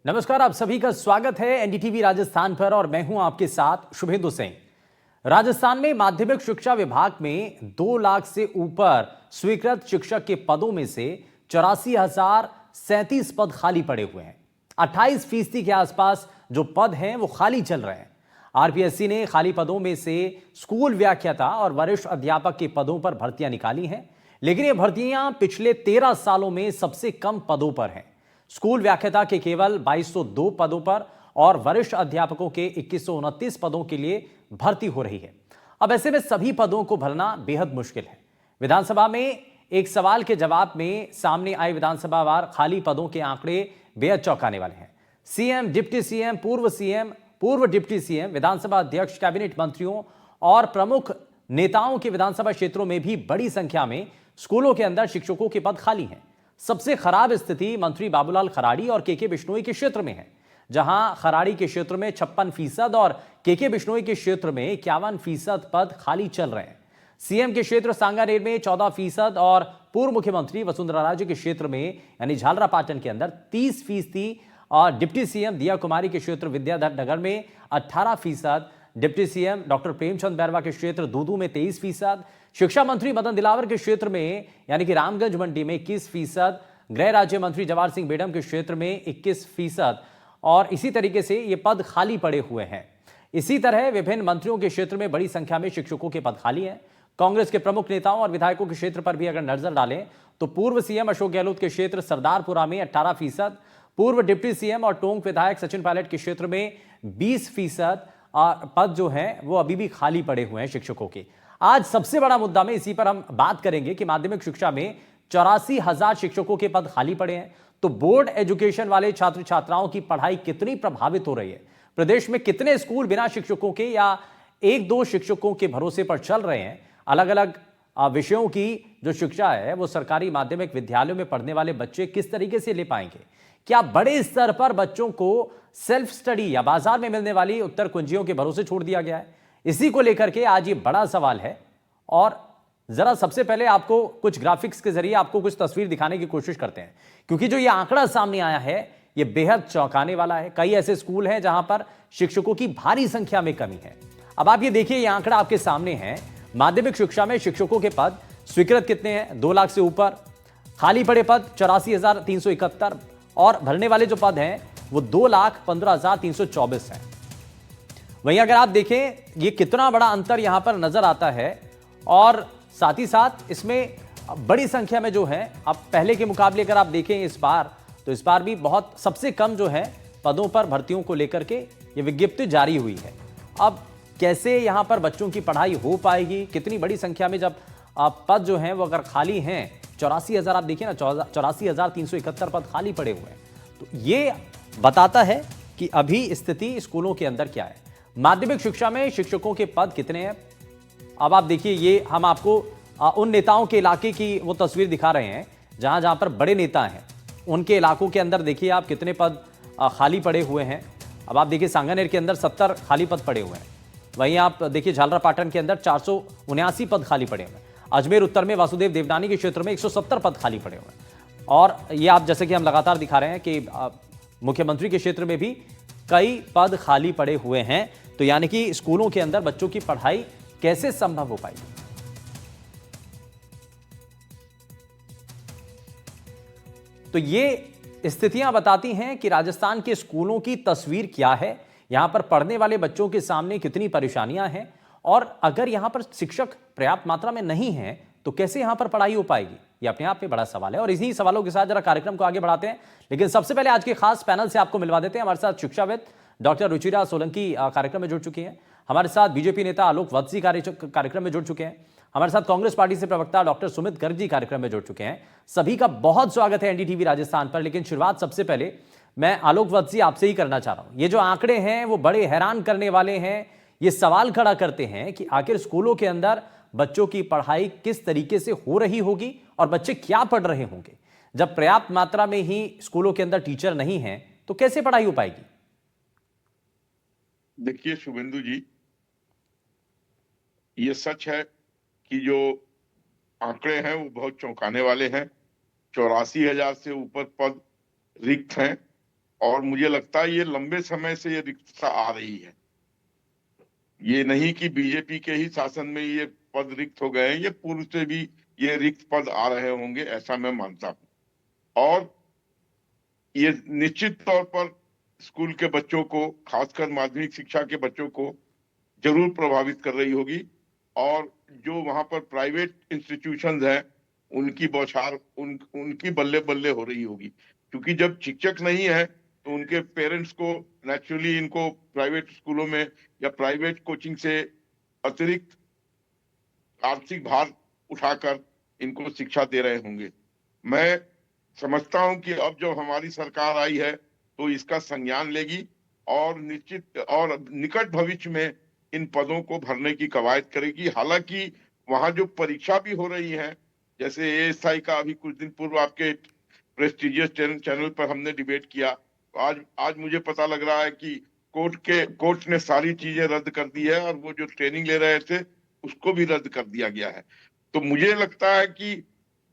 नमस्कार, आप सभी का स्वागत है एनडीटीवी राजस्थान पर और मैं हूं आपके साथ शुभेंदु सिंह। राजस्थान में माध्यमिक शिक्षा विभाग में 2 लाख से ऊपर स्वीकृत शिक्षक के पदों में से 84,037 पद खाली पड़े हुए हैं। 28% के आसपास जो पद हैं वो खाली चल रहे हैं। आरपीएससी ने खाली पदों में से स्कूल व्याख्याता और वरिष्ठ अध्यापक के पदों पर भर्तियां निकाली हैं, लेकिन ये भर्तियां पिछले 13 सालों में सबसे कम पदों पर हैं। स्कूल व्याख्याता के केवल 2202 पदों पर और वरिष्ठ अध्यापकों के 2129 पदों के लिए भर्ती हो रही है। अब ऐसे में सभी पदों को भरना बेहद मुश्किल है। विधानसभा में एक सवाल के जवाब में सामने आए विधानसभा वार खाली पदों के आंकड़े बेहद चौंकाने वाले हैं। सीएम, डिप्टी सीएम, पूर्व डिप्टी सीएम, विधानसभा अध्यक्ष, कैबिनेट मंत्रियों और प्रमुख नेताओं के विधानसभा क्षेत्रों में भी बड़ी संख्या में स्कूलों के अंदर शिक्षकों के पद खाली हैं। सबसे खराब स्थिति मंत्री बाबूलाल खराड़ी और केके बिश्नोई के क्षेत्र में है, जहां खराड़ी के क्षेत्र में 56% और केके बिश्नोई के क्षेत्र में 51% पद खाली चल रहे हैं। सीएम के क्षेत्र सांगानेर में 14% और पूर्व मुख्यमंत्री वसुंधरा राजे के क्षेत्र में यानी झालरापाटन के अंदर 30% और डिप्टी सीएम दिया कुमारी के क्षेत्र विद्याधर नगर में 18%, deputy CM doctor Premchand Bairwa के क्षेत्र दूदू में 23%, शिक्षा मंत्री मदन दिलावर के क्षेत्र में यानी कि रामगंज मंडी में 21%, गृह राज्य मंत्री जवाहर सिंह बेडम के क्षेत्र में 21% और इसी तरीके से ये पद खाली पड़े हुए हैं। इसी तरह विभिन्न मंत्रियों के क्षेत्र में बड़ी संख्या में शिक्षकों के पद खाली हैं। कांग्रेस के प्रमुख नेताओं और विधायकों के क्षेत्र पर भी अगर नजर डालें तो पूर्व सीएम अशोक गहलोत के क्षेत्र सरदारपुरा में 18%, पूर्व डिप्टी सीएम और टोंक विधायक सचिन पायलट के क्षेत्र में 20% पद जो हैं वो अभी भी खाली पड़े हुए हैं शिक्षकों के। आज सबसे बड़ा मुद्दा में इसी पर हम बात करेंगे कि माध्यमिक शिक्षा में 84,000 शिक्षकों के पद खाली पड़े हैं, तो बोर्ड एजुकेशन वाले छात्र छात्राओं की पढ़ाई कितनी प्रभावित हो रही है। प्रदेश में कितने स्कूल बिना शिक्षकों के या 1-2 शिक्षकों के भरोसे पर चल रहे हैं। अलग अलग विषयों की जो शिक्षा है वो सरकारी माध्यमिक विद्यालयों में पढ़ने वाले बच्चे किस तरीके से ले पाएंगे। क्या बड़े स्तर पर बच्चों को सेल्फ स्टडी या बाजार में मिलने वाली उत्तर कुंजियों के भरोसे छोड़ दिया गया है। इसी को लेकर के आज ये बड़ा सवाल है और जरा सबसे पहले आपको कुछ ग्राफिक्स के जरिए आपको कुछ तस्वीर दिखाने की कोशिश करते हैं, क्योंकि जो ये आंकड़ा सामने आया है ये बेहद चौंकाने वाला है। कई ऐसे स्कूल हैं जहां पर शिक्षकों की भारी संख्या में कमी है। अब आप ये देखिए, ये आंकड़ा आपके सामने है। माध्यमिक शिक्षा में शिक्षकों के पद स्वीकृत कितने हैं? 2 लाख से ऊपर। खाली पड़े पद 84,371 और भरने वाले जो पद हैं वो 2,15,324 हैं। वहीं अगर आप देखें ये कितना बड़ा अंतर यहां पर नजर आता है और साथ ही साथ इसमें बड़ी संख्या में जो है, अब पहले के मुकाबले अगर आप देखें इस बार भी बहुत सबसे कम जो है पदों पर भर्तियों को लेकर के ये विज्ञप्ति जारी हुई है। अब कैसे यहां पर बच्चों की पढ़ाई हो पाएगी, कितनी बड़ी संख्या में जब पद जो हैं वो अगर खाली हैं 84,000, आप देखिए ना 84,371 पद खाली पड़े हुए हैं, तो ये बताता है कि अभी स्थिति स्कूलों के अंदर क्या है। माध्यमिक शिक्षा में शिक्षकों के पद कितने हैं? अब आप देखिए, ये हम आपको उन नेताओं के इलाके की वो तस्वीर दिखा रहे हैं जहां जहां पर बड़े नेता हैं, उनके इलाकों के अंदर देखिए आप कितने पद खाली पड़े हुए हैं। अब आप देखिए सांगानेर के अंदर 70 खाली पद पड़े हुए हैं। वहीं आप देखिए झालरापाटन के अंदर 479 पद खाली पड़े हुए हैं। अजमेर उत्तर में वासुदेव देवनानी के क्षेत्र में 170 पद खाली पड़े हुए हैं। और ये आप जैसे कि हम लगातार दिखा रहे हैं कि मुख्यमंत्री के क्षेत्र में भी कई पद खाली पड़े हुए हैं। तो यानी कि स्कूलों के अंदर बच्चों की पढ़ाई कैसे संभव हो पाएगी। तो ये स्थितियां बताती हैं कि राजस्थान के स्कूलों की तस्वीर क्या है, यहां पर पढ़ने वाले बच्चों के सामने कितनी परेशानियां हैं और अगर यहां पर शिक्षक पर्याप्त मात्रा में नहीं हैं तो कैसे यहां पर पढ़ाई हो पाएगी। ये अपने आप में बड़ा सवाल है और इन्हीं सवालों के साथ जरा कार्यक्रम को आगे बढ़ाते हैं। लेकिन सबसे पहले आज के खास पैनल से आपको मिलवा देते हैं। हमारे साथ शिक्षाविद डॉक्टर रुचिरा सोलंकी कार्यक्रम में जुड़ चुकी हैं। हमारे साथ बीजेपी नेता आलोक वत्सी कार्यक्रम में जुड़ चुके हैं। हमारे साथ कांग्रेस पार्टी से प्रवक्ता डॉक्टर सुमित गर्ग जी कार्यक्रम में जुड़ चुके हैं। सभी का बहुत स्वागत है एनडीटीवी राजस्थान पर। लेकिन शुरुआत सबसे पहले मैं आलोक वत्सी आपसे ही करना चाह रहा हूं। ये जो आंकड़े हैं वो बड़े हैरान करने वाले हैं। ये सवाल खड़ा करते हैं कि आखिर स्कूलों के अंदर बच्चों की पढ़ाई किस तरीके से हो रही होगी और बच्चे क्या पढ़ रहे होंगे। जब पर्याप्त मात्रा में ही स्कूलों के अंदर टीचर नहीं हैं तो कैसे पढ़ाई हो पाएगी। देखिए शुभेंदु जी, ये सच है कि जो आंकड़े हैं वो बहुत चौंकाने वाले हैं। 84,000 से ऊपर पद रिक्त हैं और मुझे लगता है ये लंबे समय से ये रिक्तता आ रही है। ये नहीं कि बीजेपी के ही शासन में ये पद रिक्त हो गए हैं, ये पूर्व से भी ये रिक्त पद आ रहे होंगे, ऐसा मैं मानता हूं। और ये निश्चित तौर पर स्कूल के बच्चों को, खासकर माध्यमिक शिक्षा के बच्चों को जरूर प्रभावित कर रही होगी। और जो वहां पर प्राइवेट इंस्टीट्यूशंस हैं, उनकी बौछार उनकी बल्ले बल्ले हो रही होगी, क्योंकि जब शिक्षक नहीं है तो उनके पेरेंट्स को नेचुरली इनको प्राइवेट स्कूलों में या प्राइवेट कोचिंग से अतिरिक्त आर्थिक भार उठाकर इनको शिक्षा दे रहे होंगे। मैं समझता हूं कि अब जब हमारी सरकार आई है तो इसका संज्ञान लेगी और निश्चित और निकट भविष्य में इन पदों को भरने की कवायद करेगी। हालांकि वहां जो परीक्षा भी हो रही है, जैसे एएसआई का अभी कुछ दिन पूर्व आपके प्रेस्टिजियस चैनल पर हमने डिबेट किया, तो आज मुझे पता लग रहा है कि कोर्ट ने सारी चीजें रद्द कर दी है और वो जो ट्रेनिंग ले रहे थे उसको भी रद्द कर दिया गया है। तो मुझे लगता है कि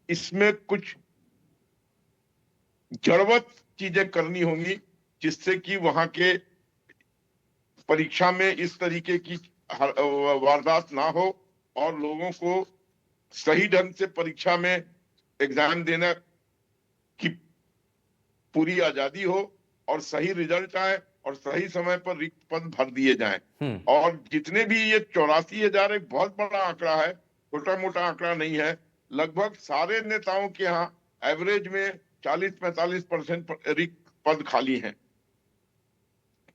इसमें कुछ जड़वत चीजें करनी होंगी, जिससे कि वहां के परीक्षा में इस तरीके की वारदात ना हो और लोगों को सही ढंग से परीक्षा में एग्जाम देने की पूरी आजादी हो और सही रिजल्ट आए और सही समय पर रिक्त पद भर दिए जाएं। और जितने भी ये 84,000 एक बहुत बड़ा आंकड़ा है, छोटा मोटा आंकड़ा नहीं है। लगभग सारे नेताओं के यहाँ एवरेज में 40-45% रिक्त पद खाली हैं।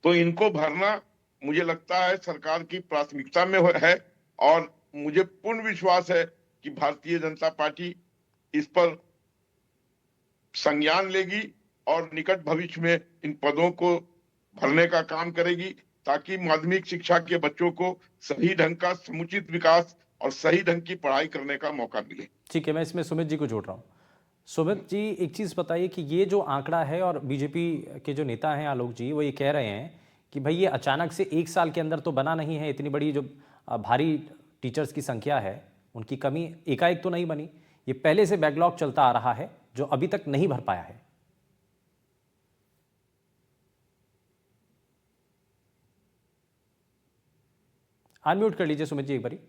तो इनको भरना मुझे लगता है सरकार की प्राथमिकता में है और मुझे पूर्ण विश्वास है कि भारतीय जनता पार्टी इस पर संज्ञान लेगी और निकट भविष्य में इन पदों को भरने का काम करेगी, ताकि माध्यमिक शिक्षा के बच्चों को सही ढंग का समुचित विकास और सही ढंग की पढ़ाई करने का मौका मिले। ठीक है, मैं इसमें सुमित जी को जोड़ रहा हूँ। सुमित जी, एक चीज़ बताइए कि ये जो आंकड़ा है, और बीजेपी के जो नेता हैं आलोक जी, वो ये कह रहे हैं कि भाई ये अचानक से एक साल के अंदर तो बना नहीं है, इतनी बड़ी जो भारी टीचर्स की संख्या है उनकी कमी एकाएक तो नहीं बनी, ये पहले से बैकलॉग चलता आ रहा है जो अभी तक नहीं भर पाया है। अनम्यूट कर लीजिए सुमित जी एक बारी।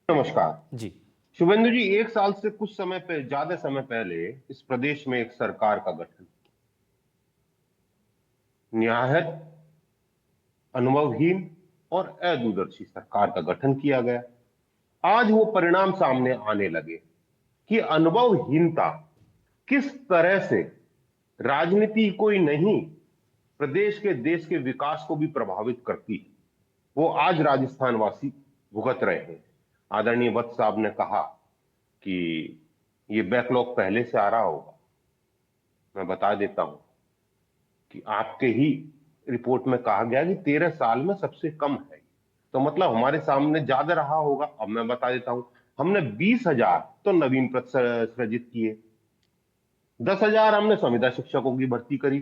नमस्कार जी शुभेंदु जी, एक साल से कुछ समय पे ज्यादा समय पहले इस प्रदेश में एक सरकार का गठन, निहायत अनुभवहीन और अदूरदर्शी सरकार का गठन किया गया। आज वो परिणाम सामने आने लगे कि अनुभवहीनता किस तरह से राजनीति कोई नहीं, प्रदेश के देश के विकास को भी प्रभावित करती है, वो आज राजस्थान वासी भुगत रहे हैं। आदरणीय वत्स साहब ने कहा कि ये बैकलॉग पहले से आ रहा होगा। मैं बता देता हूं कि आपके ही रिपोर्ट में कहा गया कि 13 साल में सबसे कम है, तो मतलब हमारे सामने ज्यादा रहा होगा। अब मैं बता देता हूं, हमने 20,000 तो नवीन पद सृजित किए, 10,000 हमने संविदा शिक्षकों की भर्ती करी।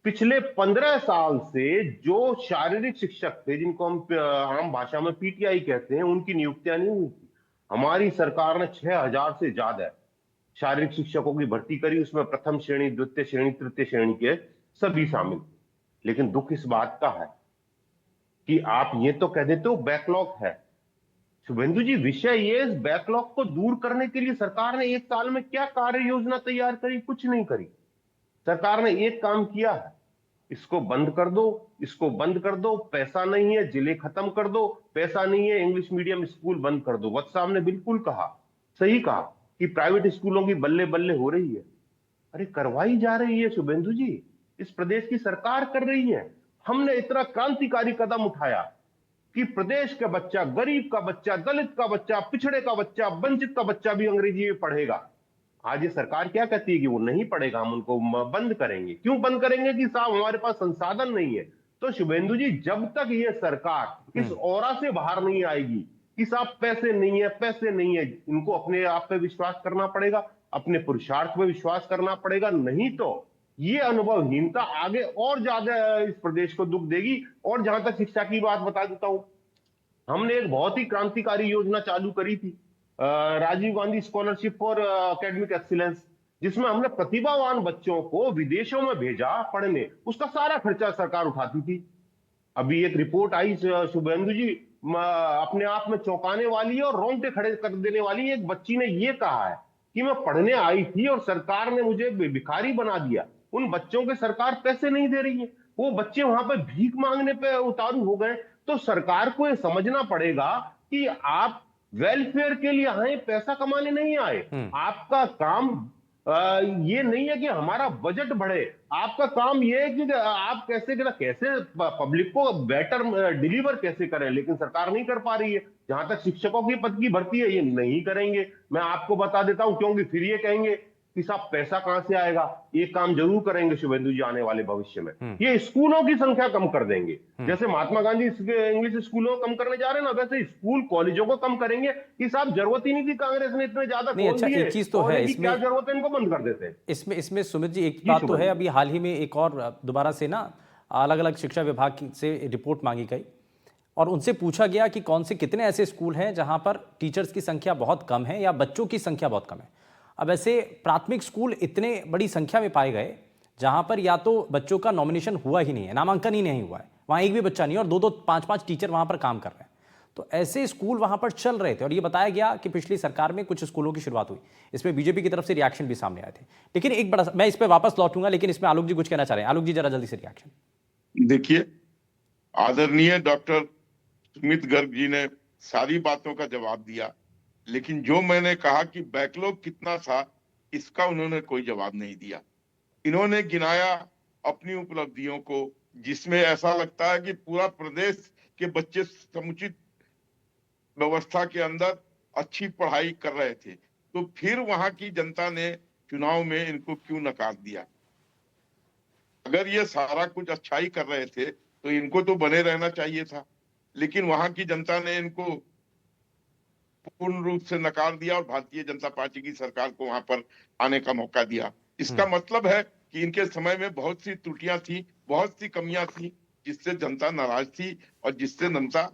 पिछले 15 साल से जो शारीरिक शिक्षक थे, जिनको हम आम भाषा में पीटीआई कहते हैं, उनकी नियुक्तियां नहीं हुई थी। हमारी सरकार ने 6,000 से ज्यादा शारीरिक शिक्षकों की भर्ती करी, उसमें प्रथम श्रेणी, द्वितीय श्रेणी, तृतीय श्रेणी के सभी शामिल। लेकिन दुख इस बात का है कि आप ये तो कह देते हो बैकलॉग है। शुभेंदु जी, विषय ये, इस बैकलॉग को दूर करने के लिए सरकार ने एक साल में क्या कार्य योजना तैयार करी? कुछ नहीं करी। सरकार ने एक काम किया है, इसको बंद कर दो, इसको बंद कर दो, पैसा नहीं है जिले खत्म कर दो, पैसा नहीं है इंग्लिश मीडियम स्कूल बंद कर दो। वत्स साहब ने बिल्कुल कहा, सही कहा कि प्राइवेट स्कूलों की बल्ले बल्ले हो रही है। अरे करवाई जा रही है शुभेंदु जी, इस प्रदेश की सरकार कर रही है। हमने इतना क्रांतिकारी कदम उठाया कि प्रदेश का बच्चा, गरीब का बच्चा, दलित का बच्चा, पिछड़े का बच्चा, वंचित का बच्चा भी अंग्रेजी में पढ़ेगा। आज ये सरकार क्या कहती है कि वो नहीं पढ़ेगा, हम उनको बंद करेंगे। क्यों बंद करेंगे? कि साहब हमारे पास संसाधन नहीं है। तो शुभेंदु जी, जब तक ये सरकार इस औरा से बाहर नहीं आएगी कि साहब पैसे नहीं है, पैसे नहीं है, इनको अपने आप पे विश्वास करना पड़ेगा, अपने पुरुषार्थ पे विश्वास करना पड़ेगा। नहीं तो ये अनुभवहीनता आगे और ज्यादा इस प्रदेश को दुख देगी। और जहां तक शिक्षा की बात बता देता हूं, हमने एक बहुत ही क्रांतिकारी योजना चालू करी थी, Rajiv Gandhi scholarship for academic excellence, जिसमें हमने प्रतिभावान बच्चों को विदेशों में भेजा पढ़ने, उसका सारा खर्चा सरकार उठाती थी। अभी एक रिपोर्ट आई शुभेंदु जी, अपने आप में चौंकाने वाली है और रोंगटे खड़े कर देने वाली है। एक बच्ची ने ये कहा है कि मैं पढ़ने आई थी और सरकार ने मुझे भिखारी बना दिया। उन बच्चों के सरकार पैसे नहीं दे रही है, वो बच्चे वहां पे भीख मांगने पे उतारू हो गए। तो सरकार को ये समझना पड़ेगा कि आप वेलफेयर के लिए आए, पैसा कमाने नहीं आए। आपका काम ये नहीं है कि हमारा बजट बढ़े, आपका काम ये है कि आप कैसे पब्लिक को बेटर डिलीवर कैसे करें, लेकिन सरकार नहीं कर पा रही है। जहां तक शिक्षकों की पद की भर्ती है, ये नहीं करेंगे। मैं आपको बता देता हूं, क्योंकि फिर ये कहेंगे कि साहब पैसा कहां से आएगा। एक काम जरूर करेंगे शुभेंदु जी आने वाले भविष्य में, ये स्कूलों की संख्या कम कर देंगे। जैसे महात्मा गांधी इंग्लिश स्कूलों को कम करने जा रहे हैं ना, वैसे स्कूल कॉलेजों को कम करेंगे कि साहब जरूरत ही नहीं थी, कांग्रेस ने इतने ज्यादा नहीं, खोल अच्छा, दिए, एक चीज तो है इसमें, क्या जरूरत है, इनको बंद कर देते हैं। इसमें सुमित जी एक बात तो है, अभी हाल ही में एक और दोबारा से ना अलग अलग शिक्षा विभाग से रिपोर्ट मांगी गई और उनसे पूछा गया कि कौन से कितने ऐसे स्कूल हैं जहां पर टीचर्स की संख्या बहुत कम है या बच्चों की संख्या बहुत कम है। अब ऐसे प्राथमिक स्कूल इतने बड़ी संख्या में पाए गए जहां पर या तो बच्चों का नॉमिनेशन हुआ ही नहीं है, नामांकन ही नहीं हुआ है, वहां एक भी बच्चा नहीं है और 2-2, 5-5 टीचर वहां पर काम कर रहे हैं। तो ऐसे स्कूल वहां पर चल रहे थे और ये बताया गया कि पिछली सरकार में कुछ स्कूलों की शुरुआत हुई। इसमें बीजेपी की तरफ से रिएक्शन भी सामने आए थे। लेकिन एक बड़ा, मैं इस पर वापस लौटूंगा, लेकिन इसमें आलोक जी कुछ कहना चाह रहे हैं। आलोक जी जरा जल्दी से रिएक्शन। देखिए, आदरणीय डॉक्टर सुमित गर्ग जी ने सारी बातों का जवाब दिया, लेकिन जो मैंने कहा कि बैकलॉग कितना था, इसका उन्होंने कोई जवाब नहीं दिया। इन्होंने गिनाया अपनी उपलब्धियों को, जिसमें ऐसा लगता है कि पूरा प्रदेश के बच्चे समुचित व्यवस्था के अंदर अच्छी पढ़ाई कर रहे थे, तो फिर वहां की जनता ने चुनाव में इनको क्यों नकार दिया? अगर ये सारा कुछ अच्छाई कर रहे थे तो इनको तो बने रहना चाहिए था, लेकिन वहां की जनता ने इनको पूर्ण रूप से नकार दिया और भारतीय जनता पार्टी की सरकार को वहां पर आने का मौका दिया। इसका मतलब है कि इनके समय में बहुत सी त्रुटियां थी, बहुत सी कमियां थी, जिससे जनता नाराज थी और जिससे जनता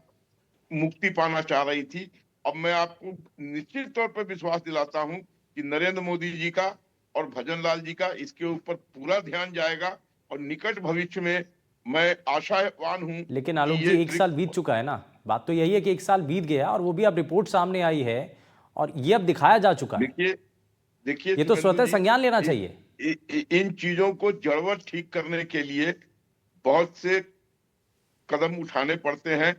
मुक्ति पाना चाह रही थी। अब मैं आपको निश्चित तौर पर विश्वास दिलाता हूं कि नरेंद्र मोदी जी का और भजन लाल जी का इसके ऊपर पूरा ध्यान जाएगा और निकट भविष्य में मैं आशावान हूं। लेकिन आलोक जी, एक साल बीत चुका है ना, बात तो यही है कि एक साल बीत गया और वो भी अब रिपोर्ट सामने आई है और ये अब दिखाया जा चुका है। देखिए, ये तो स्वतः संज्ञान लेना चाहिए। इन चीजों को जड़वत ठीक करने के लिए बहुत से कदम उठाने पड़ते हैं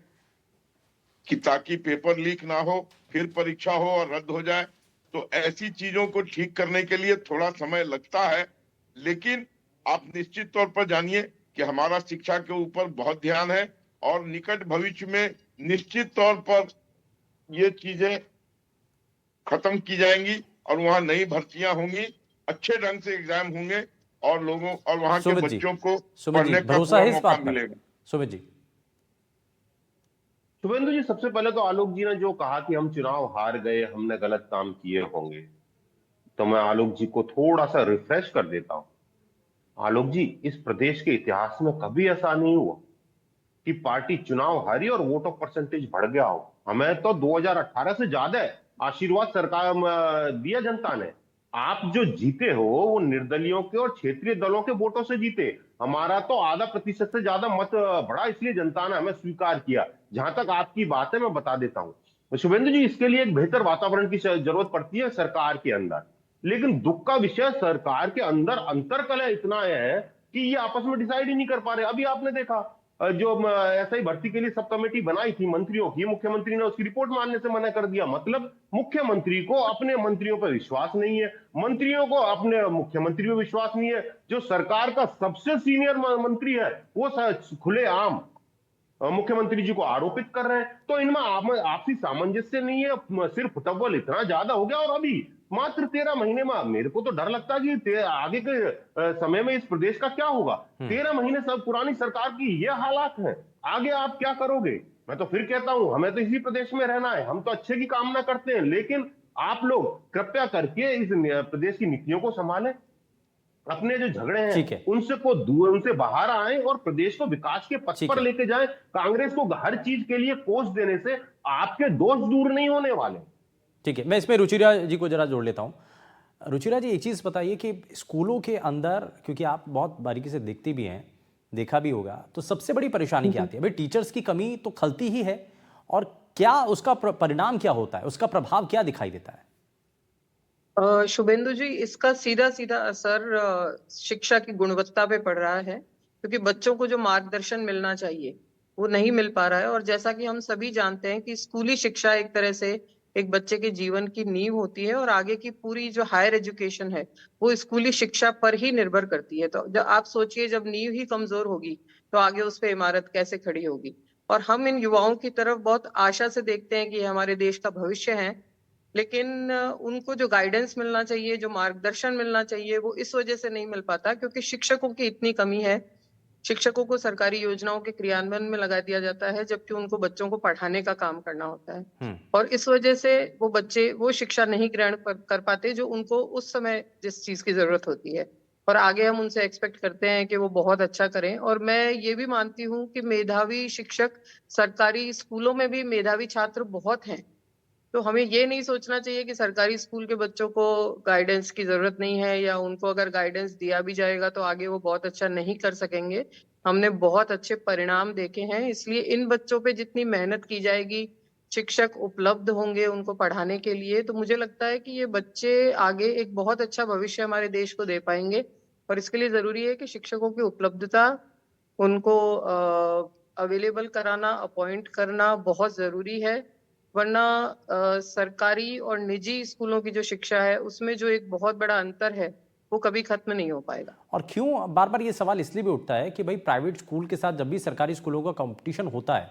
कि ताकि पेपर लीक ना हो, फिर परीक्षा हो और रद्द हो जाए। तो ऐसी चीजों को ठीक करने के लिए थोड़ा समय लगता है, लेकिन आप निश्चित तौर पर जानिए कि हमारा शिक्षा के ऊपर बहुत ध्यान है और निकट भविष्य में निश्चित तौर पर ये चीजें खत्म की जाएंगी और वहां नई भर्तियां होंगी, अच्छे ढंग से एग्जाम होंगे और लोगों और वहां के बच्चों को पढ़ने का भरोसा है इस मौका बात पर? मिलेगा। सुमित जी, शुभेंदु जी, सबसे पहले तो आलोक जी ने जो कहा कि हम चुनाव हार गए, हमने गलत काम किए होंगे, तो मैं आलोक जी को थोड़ा सा रिफ्रेश कर देता हूं। आलोक जी, इस प्रदेश के इतिहास में कभी ऐसा नहीं हुआ कि पार्टी चुनाव हारी और वोट ऑफ परसेंटेज बढ़ गया हो। हमें तो 2018 से ज्यादा आशीर्वाद सरकार दिया जनता ने। आप जो जीते हो वो निर्दलियों के और क्षेत्रीय दलों के वोटों से जीते। हमारा तो आधा प्रतिशत से ज्यादा मत बढ़ा, इसलिए जनता ने हमें स्वीकार किया। जहां तक आपकी बात है, मैं बता देता हूं शुभेंदु जी, इसके लिए एक बेहतर वातावरण की जरूरत पड़ती है सरकार के अंदर। लेकिन दुख का विषय सरकार के अंदर अंतरकलह इतना है कि ये आपस में डिसाइड ही नहीं कर पा रहे। अभी आपने देखा जो एसआई भर्ती के लिए सब कमेटी बनाई थी मंत्रियों की, मुख्यमंत्री ने उसकी रिपोर्ट मानने से मना कर दिया। मतलब मुख्यमंत्री को अपने मंत्रियों पर विश्वास नहीं है, मंत्रियों को अपने मुख्यमंत्री पर विश्वास नहीं है। जो सरकार का सबसे सीनियर मंत्री है वो खुलेआम मुख्यमंत्री जी को आरोपित कर रहे हैं। तो इनमें आपसी सामंजस्य नहीं है, सिर्फ फुटबॉल इतना ज्यादा हो गया। और अभी मात्र 13 महीने में मेरे को तो डर लगता है कि आगे के समय में इस प्रदेश का क्या होगा। 13 महीने सब पुरानी सरकार की ये हालात है, आगे आप क्या करोगे? मैं तो फिर कहता हूं, हमें तो इसी प्रदेश में रहना है, हम तो अच्छे की कामना करते हैं, लेकिन आप लोग कृपया करके इस प्रदेश की नीतियों को संभालें। अपने जो झगड़े हैं उनसे बाहर आए और प्रदेश को विकास के पथ पर लेके जाएं। कांग्रेस को हर चीज के लिए कोस देने से आपके दोष दूर नहीं होने वाले। ठीक है, मैं इसमें रुचिरा जी को जरा जोड़ लेता हूँ। रुचिरा जी, एक चीज़ बताइए कि स्कूलों के अंदर, क्योंकि आप बहुत बारीकी से देखती भी हैं, देखा भी होगा, तो सबसे बड़ी परेशानी क्या जी। आती है? भाई टीचर्स की कमी तो खलती ही है, और क्या उसका परिणाम क्या होता है, उसका प्रभाव क्या दिखाई देता है? शुभेंदु जी, इसका सीधा सीधा असर शिक्षा की गुणवत्ता पे पड़ रहा है, क्योंकि बच्चों को जो मार्गदर्शन मिलना चाहिए वो नहीं मिल पा रहा है। और जैसा कि हम सभी जानते हैं कि स्कूली शिक्षा एक तरह से एक बच्चे के जीवन की नींव होती है, और आगे की पूरी जो हायर एजुकेशन है वो स्कूली शिक्षा पर ही निर्भर करती है। तो जब आप सोचिए, जब नींव ही कमजोर होगी तो आगे उस पे इमारत कैसे खड़ी होगी। और हम इन युवाओं की तरफ बहुत आशा से देखते हैं कि ये हमारे देश का भविष्य है, लेकिन उनको जो गाइडेंस मिलना चाहिए, जो मार्गदर्शन मिलना चाहिए, वो इस वजह से नहीं मिल पाता क्योंकि शिक्षकों की इतनी कमी है। शिक्षकों को सरकारी योजनाओं के क्रियान्वयन में लगा दिया जाता है, जबकि उनको बच्चों को पढ़ाने का काम करना होता है। हम्म। और इस वजह से वो बच्चे वो शिक्षा नहीं ग्रहण कर पाते जो उनको उस समय जिस चीज की जरूरत होती है। और आगे हम उनसे एक्सपेक्ट करते हैं कि वो बहुत अच्छा करें। और मैं ये भी मानती हूँ कि मेधावी शिक्षक, सरकारी स्कूलों में भी मेधावी छात्र बहुत हैं। तो हमें ये नहीं सोचना चाहिए कि सरकारी स्कूल के बच्चों को गाइडेंस की जरूरत नहीं है, या उनको अगर गाइडेंस दिया भी जाएगा तो आगे वो बहुत अच्छा नहीं कर सकेंगे। हमने बहुत अच्छे परिणाम देखे हैं, इसलिए इन बच्चों पे जितनी मेहनत की जाएगी, शिक्षक उपलब्ध होंगे उनको पढ़ाने के लिए, तो मुझे लगता है कि ये बच्चे आगे एक बहुत अच्छा भविष्य हमारे देश को दे पाएंगे। और इसके लिए जरूरी है कि शिक्षकों की उपलब्धता, उनको अवेलेबल कराना, अपॉइंट करना बहुत जरूरी है। वरना सरकारी और निजी स्कूलों की जो शिक्षा है उसमें जो एक बहुत बड़ा अंतर है वो कभी खत्म नहीं हो पाएगा। और क्यों बार बार ये सवाल इसलिए भी उठता है कि भाई प्राइवेट स्कूल के साथ जब भी सरकारी स्कूलों का कंपटीशन होता है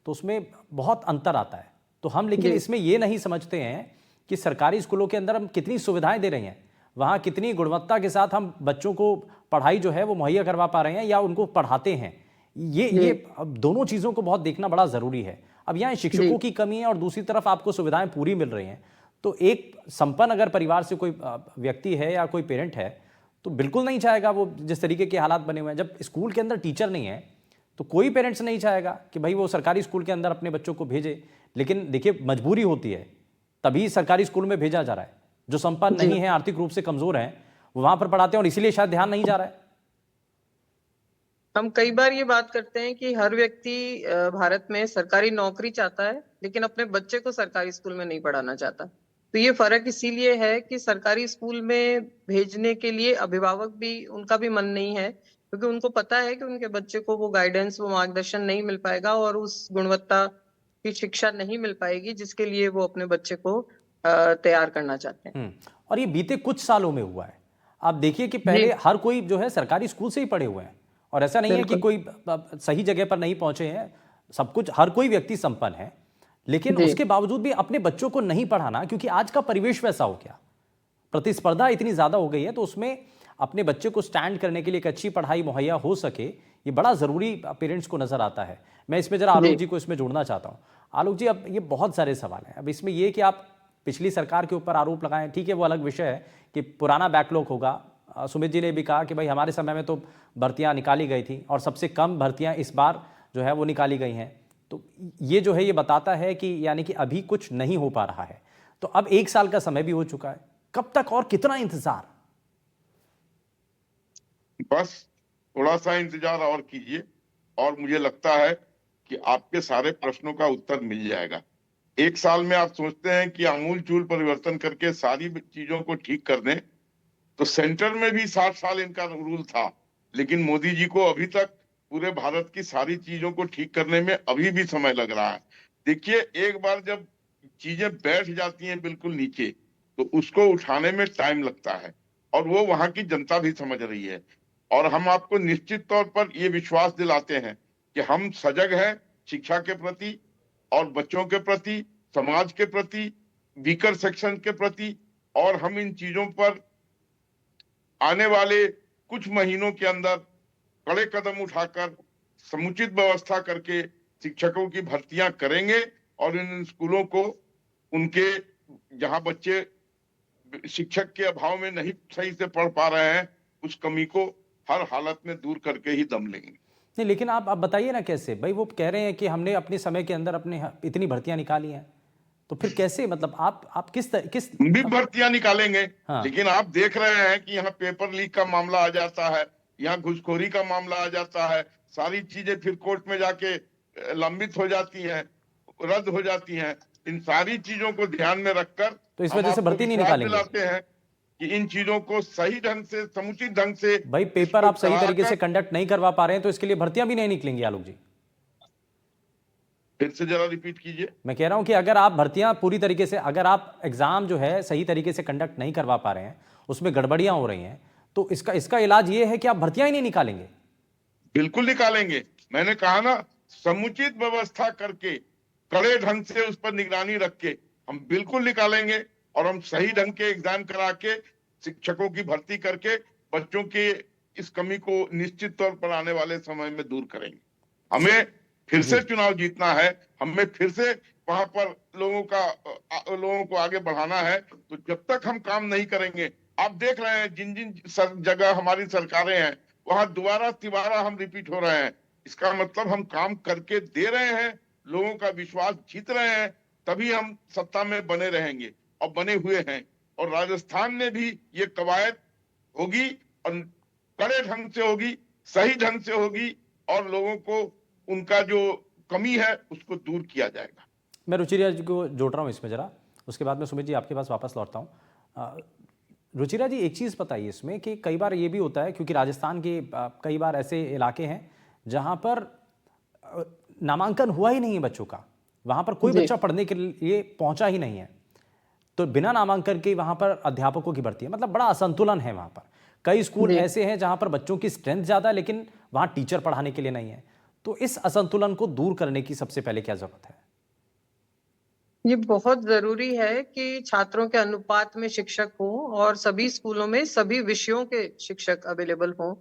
तो उसमें बहुत अंतर आता है। तो हम लेकिन जी। इसमें ये नहीं समझते हैं कि सरकारी स्कूलों के अंदर हम कितनी सुविधाएं दे रहे हैं, वहाँ कितनी गुणवत्ता के साथ हम बच्चों को पढ़ाई जो है वो मुहैया करवा पा रहे हैं या उनको पढ़ाते हैं। ये अब दोनों चीज़ों को बहुत देखना बड़ा ज़रूरी है। अब यहाँ शिक्षकों की कमी है और दूसरी तरफ आपको सुविधाएं पूरी मिल रही हैं। तो एक संपन्न अगर परिवार से कोई व्यक्ति है या कोई पेरेंट है तो बिल्कुल नहीं चाहेगा वो, जिस तरीके के हालात बने हुए हैं, जब स्कूल के अंदर टीचर नहीं है तो कोई पेरेंट्स नहीं चाहेगा कि भाई वो सरकारी स्कूल के अंदर अपने बच्चों को भेजे। लेकिन देखिए, मजबूरी होती है तभी सरकारी स्कूल में भेजा जा रहा है। जो संपन्न नहीं है, आर्थिक रूप से कमजोर हैं, वो वहां पर पढ़ाते हैं और इसीलिए शायद ध्यान नहीं जा रहा है। हम कई बार ये बात करते हैं कि हर व्यक्ति भारत में सरकारी नौकरी चाहता है, लेकिन अपने बच्चे को सरकारी स्कूल में नहीं पढ़ाना चाहता। तो ये फर्क इसीलिए है कि सरकारी स्कूल में भेजने के लिए अभिभावक भी, उनका भी मन नहीं है, क्योंकि उनको पता है कि उनके बच्चे को वो गाइडेंस, वो मार्गदर्शन नहीं मिल पाएगा और उस गुणवत्ता की शिक्षा नहीं मिल पाएगी जिसके लिए वो अपने बच्चे को तैयार करना चाहते हैं। और ये बीते कुछ सालों में हुआ है। आप देखिए कि जी। पहले हर कोई जो है सरकारी स्कूल से ही पढ़े हुए हैं, और ऐसा नहीं है कि बिल्कुल। कोई सही जगह पर नहीं पहुंचे हैं। सब कुछ, हर कोई व्यक्ति संपन्न है, लेकिन जी। उसके बावजूद भी अपने बच्चों को नहीं पढ़ाना, क्योंकि आज का परिवेश वैसा हो गया, प्रतिस्पर्धा इतनी ज्यादा हो गई है। तो उसमें अपने बच्चे को स्टैंड करने के लिए एक अच्छी पढ़ाई मुहैया हो सके, ये बड़ा जरूरी पेरेंट्स को नजर आता है। मैं इसमें जरा आलोक जी। जी को इसमें जोड़ना चाहता हूँ। आलोक जी, अब ये बहुत सारे सवाल हैं। अब इसमें ये कि आप पिछली सरकार के ऊपर आरोप लगाएं, ठीक है, वो अलग विषय है कि पुराना बैकलॉग होगा। सुमित जी ने भी कहा कि भाई हमारे समय में तो भर्तियां निकाली गई थी और सबसे कम भर्तियां इस बार जो है वो निकाली गई हैं। तो ये जो है ये बताता है कि यानी कि अभी कुछ नहीं हो पा रहा है। तो अब 1 साल का समय भी हो चुका है, कब तक और कितना इंतजार? बस थोड़ा सा इंतजार और कीजिए, और मुझे लगता है कि आपके सारे प्रश्नों का उत्तर मिल जाएगा। 1 साल में आप सोचते हैं कि आमूलचूल परिवर्तन करके सारी चीजों को ठीक कर दें, तो सेंटर में भी 60 साल इनका रूल था, लेकिन मोदी जी को अभी तक पूरे भारत की सारी चीजों को ठीक करने में अभी भी समय लग रहा है। देखिए, एक बार जब चीजें बैठ जाती हैं बिल्कुल नीचे, तो उसको उठाने में टाइम लगता है, और वो वहां की जनता भी समझ रही है। और हम आपको निश्चित तौर पर ये विश्वास दिलाते हैं कि हम सजग हैं शिक्षा के प्रति और बच्चों के प्रति, समाज के प्रति, वीकर सेक्शन के प्रति, और हम इन चीजों पर आने वाले कुछ महीनों के अंदर कड़े कदम उठाकर समुचित व्यवस्था करके शिक्षकों की भर्तियां करेंगे, और इन स्कूलों को, उनके जहां बच्चे शिक्षक के अभाव में नहीं सही से पढ़ पा रहे हैं, उस कमी को हर हालत में दूर करके ही दम लेंगे। नहीं, लेकिन आप बताइए ना कैसे भाई, वो कह रहे हैं कि हमने अपने समय के अंदर अपने इतनी भर्तियां निकाली हैं, तो फिर कैसे, मतलब आप किस हम भी भर्तियां निकालेंगे। हाँ। लेकिन आप देख रहे हैं कि यहाँ पेपर लीक का मामला आ जाता है, यहाँ घुसखोरी का मामला आ जाता है, सारी चीजें फिर कोर्ट में जाके लंबित हो जाती हैं, रद्द हो जाती हैं। इन सारी चीजों को ध्यान में रखकर तो इस हम वजह से आपको भर्ती नहीं विश्वास निकालेंगे? दिलाते हैं कि इन चीजों को सही ढंग से, समुचित ढंग से भाई पेपर इसको आप सही तरीके से कराकर। कंडक्ट नहीं करवा पा रहे हैं तो इसके लिए भर्तियां भी नहीं निकलेंगी आलोक जी? फिर से जरा रिपीट कीजिए। मैं कह रहा हूं कि अगर आप भर्तियां पूरी तरीके से, अगर आप एग्जाम जो है सही तरीके से कंडक्ट नहीं करवा पा रहे हैं, उसमें गड़बड़ियां हो रही हैं, तो इसका इलाज ये है कि आप भर्तियां ही नहीं निकालेंगे? बिल्कुल निकालेंगे। मैंने कहा ना, समुचित व्यवस्था करके, कड़े ढंग से उस पर निगरानी रख के हम बिल्कुल निकालेंगे। और हम सही ढंग के एग्जाम करा के, शिक्षकों की भर्ती करके बच्चों के इस कमी को निश्चित तौर पर आने वाले समय में दूर करेंगे। हमें फिर से चुनाव जीतना है, हमें फिर से वहां पर लोगों को आगे बढ़ाना है। तो जब तक हम काम नहीं करेंगे, आप देख रहे हैं जिन जिन जगह हमारी सरकारें हैं, वहां दोबारा तिबारा हम रिपीट हो रहे हैं। इसका मतलब हम काम करके दे रहे हैं, लोगों का विश्वास जीत रहे हैं, तभी हम सत्ता में बने रहेंगे और बने हुए हैं। और राजस्थान में भी ये कवायद होगी और कड़े ढंग से होगी, सही ढंग से होगी, और लोगों को उनका जो कमी है उसको दूर किया जाएगा। मैं रुचिरा जी को जोड़ रहा हूँ इसमें जरा, उसके बाद में सुमित जी आपके पास वापस लौटता हूँ। रुचिरा जी, एक चीज़ बताइए इसमें कि कई बार ये भी होता है, क्योंकि राजस्थान के कई बार ऐसे इलाके हैं जहाँ पर नामांकन हुआ ही नहीं है बच्चों का, वहाँ पर कोई जी। बच्चा पढ़ने के लिए पहुँचा ही नहीं है, तो बिना नामांकन के वहाँ पर अध्यापकों की भर्ती है, मतलब बड़ा असंतुलन है वहाँ पर। कई स्कूल जी। ऐसे हैं जहाँ पर बच्चों की स्ट्रेंथ ज़्यादा है लेकिन वहाँ टीचर पढ़ाने के लिए नहीं है। तो इस असंतुलन को दूर करने की सबसे पहले क्या जरूरत है? ये बहुत जरूरी है कि छात्रों के अनुपात में शिक्षक हो और सभी स्कूलों में सभी विषयों के शिक्षक अवेलेबल हों।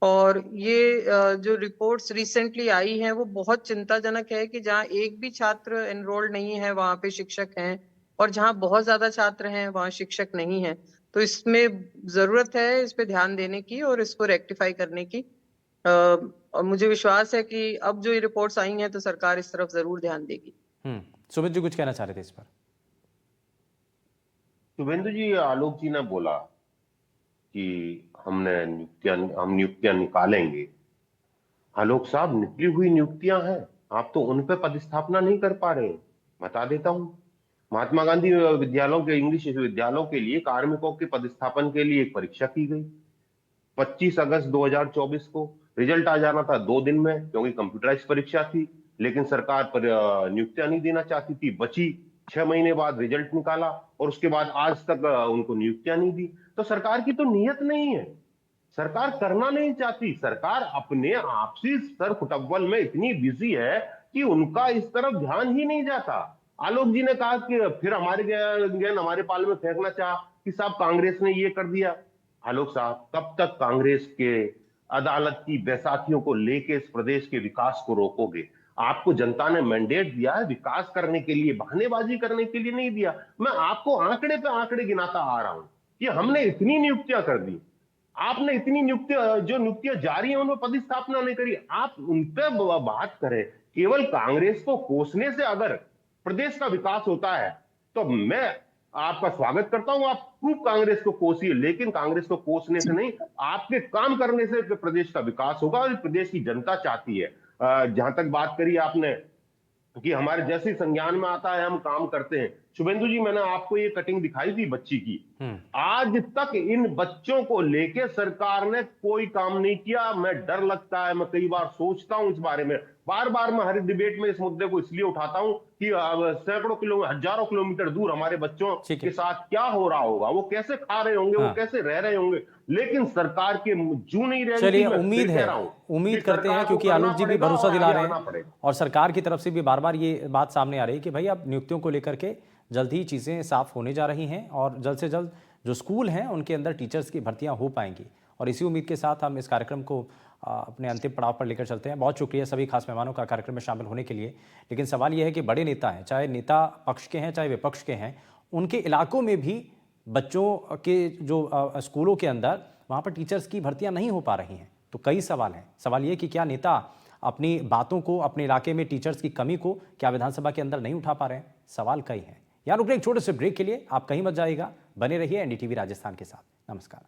और ये जो रिपोर्ट्स रिसेंटली आई हैं वो बहुत चिंताजनक है कि जहाँ एक भी छात्र एनरोल्ड नहीं है वहां पे शिक्षक हैं, और जहाँ बहुत ज्यादा छात्र हैं वहां शिक्षक नहीं है। तो इसमें जरूरत है इस पे ध्यान देने की और इसको रेक्टिफाई करने की। और मुझे विश्वास है कि अब जो ये रिपोर्ट्स आई हैं तो सरकार इस तरफ जरूर ध्यान देगी। सुमित जी कुछ कहना चाह रहे थे इस पर? शुभेंदु जी, आलोक जी ने बोला कि हम नियुक्तियां निकालेंगे। आलोक साहब, निकली हुई नियुक्तियां हैं, आप तो उन पे पदस्थापना नहीं कर पा रहे हैं। बता देता हूं, महात्मा गांधी विद्यालयों के, इंग्लिश विद्यालयों के लिए कार्मिकों के पदस्थापन के लिए एक परीक्षा की गई। 25 अगस्त 2024 को रिजल्ट आ जाना था 2 दिन में, क्योंकि कंप्यूटराइज परीक्षा थी। लेकिन सरकार पर नियुक्तियां नहीं देना चाहती थी, बची। 6 महीने बाद रिजल्ट निकाला और उसके बाद आज तक उनको नियुक्तियां नहीं दी। तो सरकार की तो नीयत नहीं है, सरकार करना नहीं चाहती। सरकार अपने आपसी स्तर फुटबॉल में इतनी बिजी है कि उनका इस तरफ ध्यान ही नहीं जाता। आलोक जी ने कहा कि फिर हमारे गेंद हमारे पाल में फेंकना चाहा कि साहब कांग्रेस ने ये कर दिया। आलोक साहब, कब तक कांग्रेस के अदालत की बैसाखियों को लेके इस प्रदेश के विकास को रोकोगे? आपको जनता ने मैंडेट दिया है विकास करने के लिए, बहानेबाजी करने के लिए नहीं दिया। मैं आपको आंकड़े पे आंकड़े गिनाता आ रहा हूं कि हमने इतनी नियुक्तियां कर दी, आपने इतनी नियुक्तियां जारी हैं उनमें पदस्थापना नहीं करी। आप उन पे बात करें। केवल कांग्रेस को कोसने से अगर प्रदेश का विकास होता है तो मैं आपका स्वागत करता हूं, आप खूब कांग्रेस को कोसिए, लेकिन कांग्रेस को कोसने से नहीं, आपके काम करने से प्रदेश का विकास होगा और प्रदेश की जनता चाहती है। जहां तक बात करी आपने कि हमारे जैसे संज्ञान में आता है हम काम करते हैं, शुभेंदु जी, मैंने आपको ये कटिंग दिखाई थी बच्ची की। आज तक इन बच्चों को लेके सरकार ने कोई काम नहीं किया। मैं डर लगता है, मैं कई बार सोचता हूं इस बारे में। बार बार मैं हर डिबेट में इस मुद्दे को इसलिए उठाता हूं कि सैकड़ों किलोमीटर, हजारों किलोमीटर दूर हमारे बच्चों के साथ क्या हो रहा होगा, वो कैसे खा रहे होंगे, वो कैसे रह रहे होंगे, लेकिन सरकार के जू नहीं रह रही। चलिए, उम्मीद है, उम्मीद करते हैं, क्योंकि आलोक जी भी भरोसा दिला रहे हैं और सरकार की तरफ से भी बार बार ये बात सामने आ रही है कि भाई अब नियुक्तियों को लेकर के जल्द ही चीज़ें साफ होने जा रही हैं और जल्द से जल्द जो स्कूल हैं उनके अंदर टीचर्स की भर्तियां हो पाएंगी। और इसी उम्मीद के साथ हम इस कार्यक्रम को अपने अंतिम पड़ाव पर लेकर चलते हैं। बहुत शुक्रिया सभी खास मेहमानों का कार्यक्रम में शामिल होने के लिए। लेकिन सवाल यह है कि बड़े नेता हैं, चाहे नेता पक्ष के हैं चाहे विपक्ष के हैं, उनके इलाकों में भी बच्चों के जो स्कूलों के अंदर वहाँ पर टीचर्स की भर्तियाँ नहीं हो पा रही हैं। तो कई सवाल हैं। सवाल ये कि क्या नेता अपनी बातों को, अपने इलाके में टीचर्स की कमी को क्या विधानसभा के अंदर नहीं उठा पा रहे हैं? सवाल कई हैं। यहाँ रुक रहे एक छोटे से ब्रेक के लिए। आप कहीं मत जाइएगा, बने रहिए एनडीटीवी राजस्थान के साथ। नमस्कार।